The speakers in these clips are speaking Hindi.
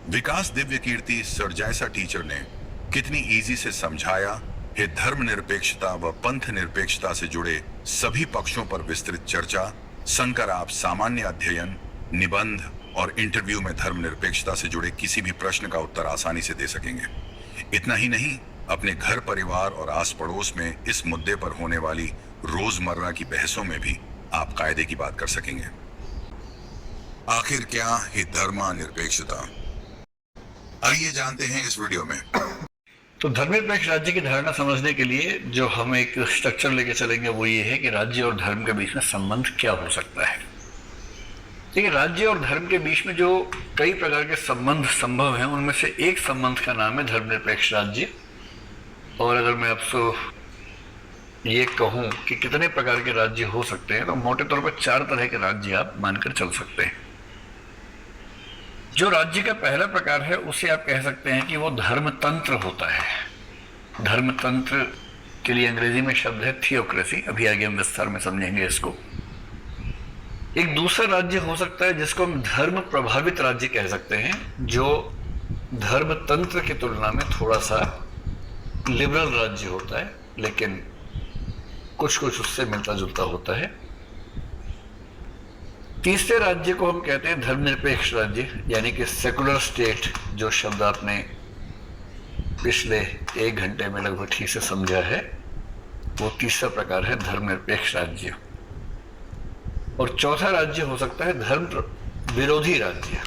विकास दिव्य कीर्ति सर जैसा टीचर ने कितनी इजी से समझाया कि धर्मनिरपेक्षता व पंथ निरपेक्षता से जुड़े सभी पक्षों पर विस्तृत चर्चा संकर आप सामान्य अध्ययन, निबंध और इंटरव्यू में धर्मनिरपेक्षता से जुड़े किसी भी प्रश्न का उत्तर आसानी से दे सकेंगे। इतना ही नहीं, अपने घर परिवार और आस पड़ोस में इस मुद्दे पर होने वाली रोजमर्रा की बहसों में भी आप कायदे की बात कर सकेंगे। आखिर क्या है धर्मनिरपेक्षता, आइए जानते हैं इस वीडियो में। तो धर्मनिरपेक्ष राज्य की धारणा समझने के लिए जो हम एक स्ट्रक्चर लेके चलेंगे वो ये है कि राज्य और धर्म के बीच में संबंध क्या हो सकता है। देखिए, राज्य और धर्म के बीच में जो कई प्रकार के संबंध संभव हैं उनमें से एक संबंध का नाम है धर्मनिरपेक्ष राज्य। और अगर मैं आपसे ये कहूँ कि कितने प्रकार के राज्य हो सकते हैं तो मोटे तौर पर 4 तरह के राज्य आप मानकर चल सकते हैं। जो राज्य का पहला प्रकार है उसे आप कह सकते हैं कि वो धर्मतंत्र होता है। धर्मतंत्र के लिए अंग्रेजी में शब्द है थियोक्रेसी, अभी आगे हम विस्तार में समझेंगे इसको। एक दूसरा राज्य हो सकता है जिसको हम धर्म प्रभावित राज्य कह सकते हैं, जो धर्मतंत्र की तुलना में थोड़ा सा लिबरल राज्य होता है, लेकिन कुछ कुछ उससे मिलता जुलता होता है। तीसरे राज्य को हम कहते हैं धर्मनिरपेक्ष राज्य, यानी कि सेकुलर स्टेट, जो शब्द आपने पिछले 1 घंटे में लगभग ठीक से समझा है, वो तीसरा प्रकार है धर्मनिरपेक्ष राज्य। और चौथा राज्य हो सकता है धर्म विरोधी राज्य,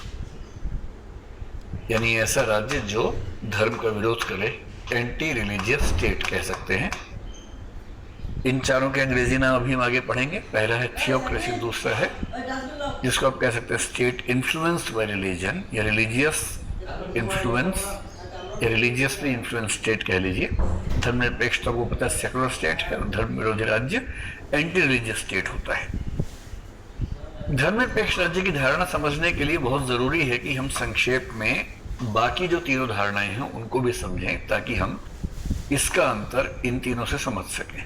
यानी ऐसा राज्य जो धर्म का विरोध करे, एंटी रिलीजियस स्टेट कह सकते हैं। इन चारों के अंग्रेजी नाम अभी हम आगे पढ़ेंगे। पहला है थियोक्रेसी, दूसरा है जिसको आप कह सकते हैं स्टेट इन्फ्लुएंस्ड बाय रिलीजन या रिलीजियस इन्फ्लुएंस या रिलीजियसली इन्फ्लुएंस स्टेट कह लीजिए। धर्मनिरपेक्षता को पता है सेकुलर स्टेट है और धर्म विरोधी राज्य एंटी रिलीजियस स्टेट होता है। धर्मनिरपेक्ष राज्य की धारणा समझने के लिए बहुत जरूरी है कि हम संक्षेप में बाकी जो तीनों धारणाएं हैं उनको भी समझें, ताकि हम इसका अंतर इन तीनों से समझ सकें।